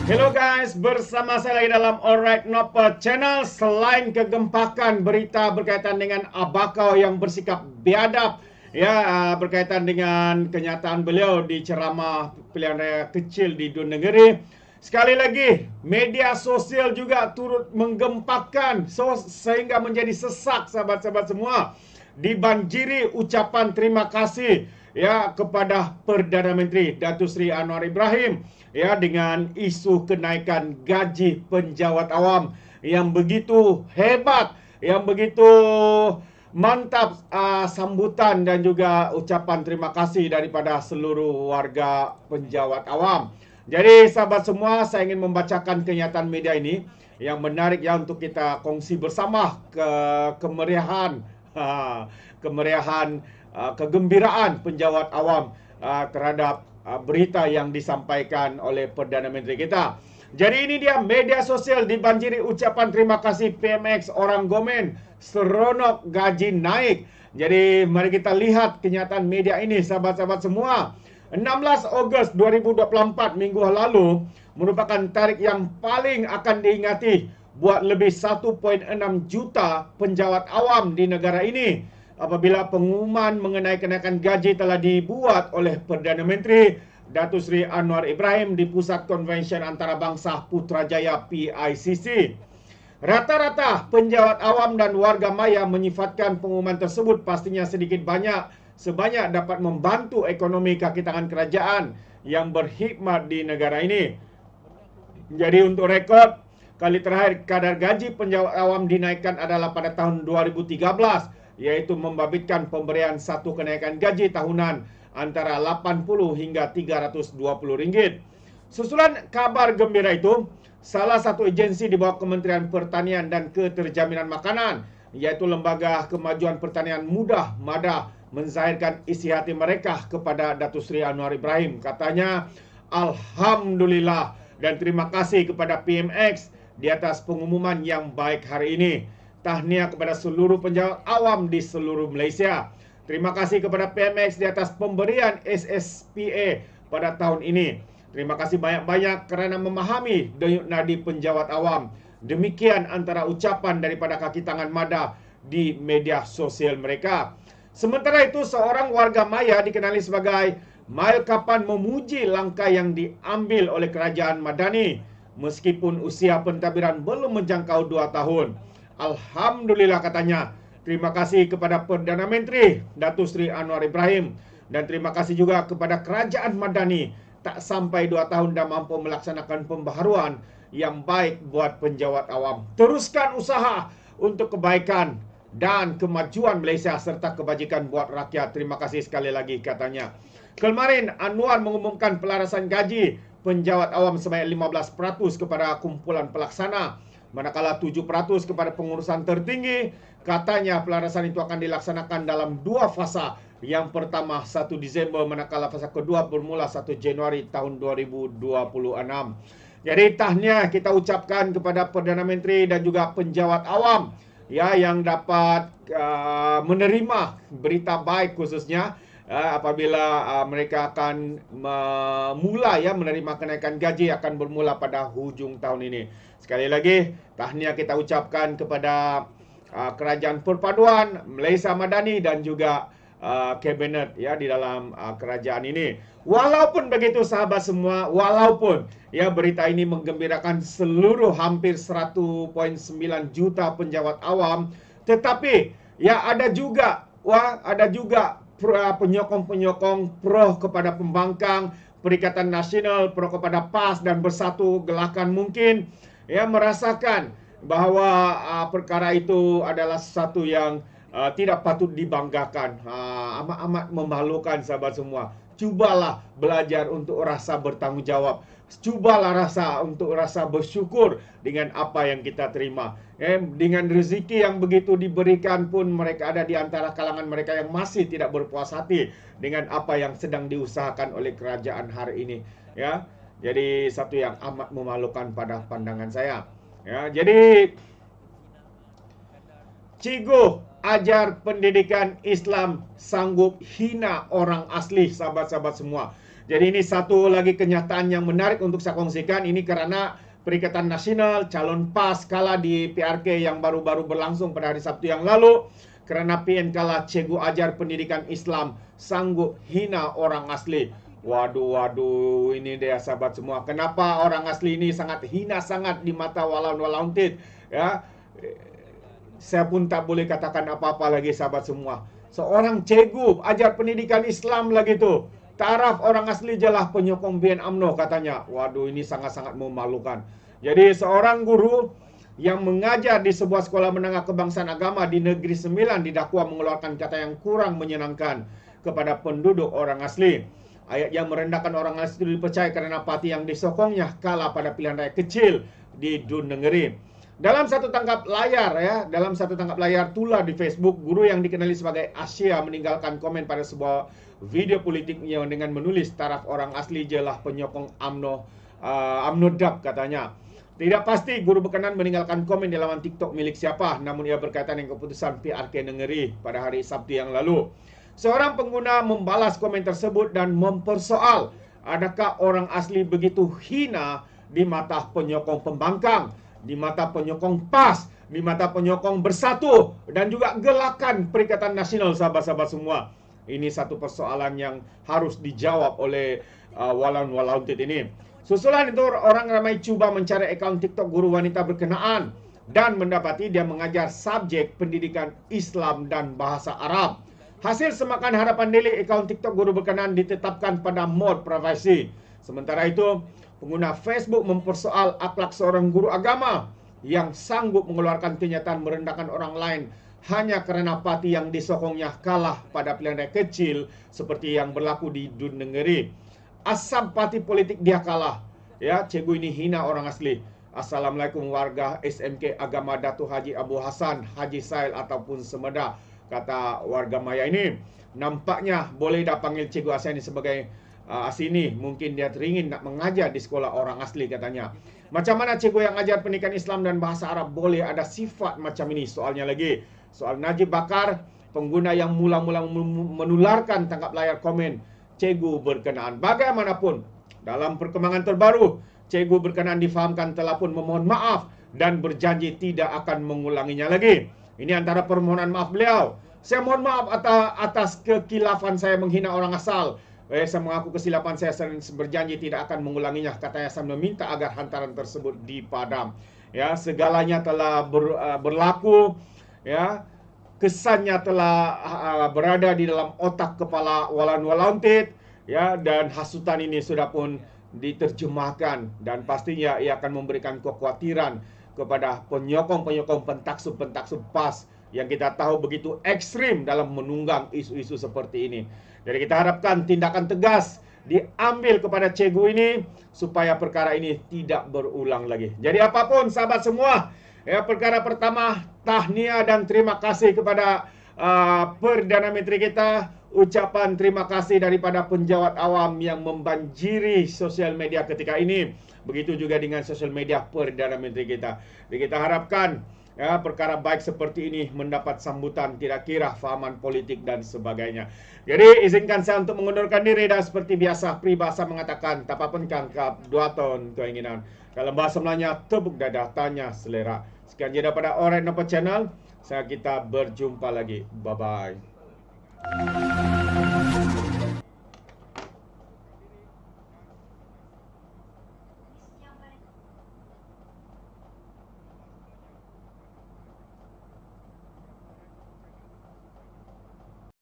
Hello guys, bersama saya lagi dalam Alright Nopa Channel. Selain kegempakan berita berkaitan dengan bakau yang bersikap biadab, berkaitan dengan kenyataan beliau di ceramah pilihan raya kecil di Dun Negeri, sekali lagi media sosial juga turut menggempakan sehingga menjadi sesak sahabat-sahabat semua. Dibanjiri ucapan terima kasih kepada Perdana Menteri Datuk Seri Anwar Ibrahim dengan isu kenaikan gaji penjawat awam yang begitu hebat, yang begitu mantap sambutan dan juga ucapan terima kasih daripada seluruh warga penjawat awam. Jadi sahabat semua, saya ingin membacakan kenyataan media ini yang menarik untuk kita kongsi bersama kemeriahan kegembiraan penjawat awam terhadap berita yang disampaikan oleh Perdana Menteri kita. Jadi ini dia, media sosial dibanjiri ucapan terima kasih PMX orang Gomen, seronok gaji naik. Jadi mari kita lihat kenyataan media ini sahabat-sahabat semua. 16 Ogos 2024 minggu lalu merupakan tarikh yang paling akan diingati buat lebih 1.6 juta penjawat awam di negara ini apabila pengumuman mengenai kenaikan gaji telah dibuat oleh Perdana Menteri Datuk Seri Anwar Ibrahim di Pusat Konvensyen Antarabangsa Putrajaya PICC. Rata-rata penjawat awam dan warga maya menyifatkan pengumuman tersebut pastinya sedikit banyak sebanyak dapat membantu ekonomi kaki tangan kerajaan yang berkhidmat di negara ini. Jadi untuk rekod, kali terakhir kadar gaji penjawat awam dinaikkan adalah pada tahun 2013, yaitu membabitkan pemberian satu kenaikan gaji tahunan antara 80 hingga 320 ringgit. Susulan kabar gembira itu, salah satu agensi di bawah Kementerian Pertanian dan Keterjaminan Makanan, yaitu Lembaga Kemajuan Pertanian Muda MADA, menzahirkan isi hati mereka kepada Datuk Seri Anwar Ibrahim. Katanya, Alhamdulillah dan terima kasih kepada PMX di atas pengumuman yang baik hari ini. Tahniah kepada seluruh penjawat awam di seluruh Malaysia. Terima kasih kepada PMX di atas pemberian SSPA pada tahun ini. Terima kasih banyak-banyak kerana memahami denyut nadi penjawat awam. Demikian antara ucapan daripada kaki tangan MADA di media sosial mereka. Sementara itu, seorang warga maya dikenali sebagai Mail Kapan memuji langkah yang diambil oleh kerajaan Madani meskipun usia pentadbiran belum menjangkau 2 tahun. Alhamdulillah katanya. Terima kasih kepada Perdana Menteri Datuk Seri Anwar Ibrahim dan terima kasih juga kepada kerajaan Madani tak sampai 2 tahun dah mampu melaksanakan pembaharuan yang baik buat penjawat awam. Teruskan usaha untuk kebaikan dan kemajuan Malaysia serta kebajikan buat rakyat. Terima kasih sekali lagi katanya. Kemarin Anwar mengumumkan pelarasan gaji penjawat awam sebanyak 15% kepada kumpulan pelaksana, manakala 7% kepada pengurusan tertinggi. Katanya pelarasan itu akan dilaksanakan dalam 2 fasa. Yang pertama 1 Disember, manakala fasa kedua bermula 1 Januari tahun 2026. Jadi tahniah kita ucapkan kepada Perdana Menteri dan juga penjawat awam yang dapat menerima berita baik khususnya apabila mereka akan menerima kenaikan gaji akan bermula pada hujung tahun ini. Sekali lagi, tahniah kita ucapkan kepada Kerajaan Perpaduan Malaysia Madani dan juga kabinet di dalam kerajaan ini. Walaupun begitu sahabat semua, walaupun berita ini menggembirakan seluruh hampir 1.9 juta penjawat awam, tetapi ada juga penyokong-penyokong pro kepada pembangkang, Perikatan Nasional pro kepada PAS dan Bersatu Gelakan mungkin merasakan bahawa perkara itu adalah sesuatu yang tidak patut dibanggakan. Amat memalukan sahabat semua. Cubalah belajar untuk rasa bertanggungjawab. Cubalah untuk rasa bersyukur dengan apa yang kita terima. Dengan rezeki yang begitu diberikan pun mereka ada di antara kalangan mereka yang masih tidak berpuas hati dengan apa yang sedang diusahakan oleh kerajaan hari ini. Jadi satu yang amat memalukan pada pandangan saya. Jadi Cikgu ajar pendidikan Islam sanggup hina orang asli, sahabat-sahabat semua. Jadi ini satu lagi kenyataan yang menarik untuk saya kongsikan. Ini karena Perikatan Nasional calon PAS kalah di PRK yang baru-baru berlangsung pada hari Sabtu yang lalu. Kerana PN kalah, cikgu ajar pendidikan Islam sanggup hina orang asli. Waduh, ini dia sahabat semua. Kenapa orang asli ini sangat hina sangat di mata walaun tit? Ya, saya pun tak boleh katakan apa-apa lagi sahabat semua. Seorang cikgu ajar pendidikan Islam lagi tu. Taraf orang asli jelah penyokong BN UMNO katanya. Waduh, ini sangat-sangat memalukan. Jadi seorang guru yang mengajar di sebuah sekolah menengah kebangsaan agama di Negeri Sembilan didakwa mengeluarkan kata yang kurang menyenangkan kepada penduduk orang asli. Ayat yang merendahkan orang asli itu dipercaya kerana parti yang disokongnya kalah pada pilihan raya kecil di Dun Negeri. Dalam satu tangkap layar tular di Facebook, guru yang dikenali sebagai Asia meninggalkan komen pada sebuah video politiknya dengan menulis taraf orang asli jelah penyokong UMNO DAP katanya. Tidak pasti guru berkenan meninggalkan komen di laman TikTok milik siapa, namun ia berkaitan dengan keputusan PRK Negeri pada hari Sabtu yang lalu. Seorang pengguna membalas komen tersebut dan mempersoal, adakah orang asli begitu hina di mata penyokong pembangkang, di mata penyokong PAS, di mata penyokong Bersatu, dan juga gelakan Perikatan Nasional sahabat-sahabat semua. Ini satu persoalan yang harus dijawab oleh walaun tit ini. Susulan itu, orang ramai cuba mencari akaun TikTok guru wanita berkenaan dan mendapati dia mengajar subjek pendidikan Islam dan bahasa Arab. Hasil semakan harapan diri, akaun TikTok guru berkenaan ditetapkan pada mod privasi. Sementara itu, pengguna Facebook mempersoal akhlak seorang guru agama yang sanggup mengeluarkan kenyataan merendahkan orang lain hanya kerana parti yang disokongnya kalah pada pilihan raya kecil seperti yang berlaku di Dun Negeri. Asal parti politik dia kalah. Ya, cikgu ini hina orang asli. Assalamualaikum warga SMK Agama Datuk Haji Abu Hassan, Haji Sail ataupun Semeda, kata warga maya ini. Nampaknya boleh dah panggil cikgu Asia ini sebagai asini. Mungkin dia teringin nak mengajar di sekolah orang asli katanya. Macam mana cikgu yang ajar pendidikan Islam dan bahasa Arab boleh ada sifat macam ini? Soalnya lagi. Soal Najib Bakar, pengguna yang mula-mula menularkan tangkap layar komen cikgu berkenaan. Bagaimanapun, dalam perkembangan terbaru, cikgu berkenaan difahamkan telah pun memohon maaf dan berjanji tidak akan mengulanginya lagi. Ini antara permohonan maaf beliau. Saya mohon maaf atas kekilafan saya menghina orang asal. Saya mengaku kesilapan saya dan berjanji tidak akan mengulanginya. Katanya saya meminta agar hantaran tersebut dipadam. Ya, segalanya telah berlaku. Ya, kesannya telah berada di dalam otak kepala walaun tit. Ya, dan hasutan ini sudah pun diterjemahkan dan pastinya ia akan memberikan kekhawatiran kepada penyokong-penyokong pentaksub PAS yang kita tahu begitu ekstrim dalam menunggang isu-isu seperti ini. Jadi kita harapkan tindakan tegas diambil kepada cikgu ini supaya perkara ini tidak berulang lagi. Jadi apapun sahabat semua, ya, perkara pertama, tahniah dan terima kasih kepada Perdana Menteri kita. Ucapan terima kasih daripada penjawat awam yang membanjiri sosial media ketika ini. Begitu juga dengan sosial media Perdana Menteri kita. Jadi kita harapkan, ya, perkara baik seperti ini mendapat sambutan, tidak kira fahaman politik dan sebagainya. Jadi izinkan saya untuk mengundurkan diri dan seperti biasa peribahasa mengatakan tapapun kangkap 2 ton keinginan. Kalau bahasa Melayunya tepuk dada tanya selera. Sekian je daripada Alright Nampak Channel. Kita berjumpa lagi. Bye bye.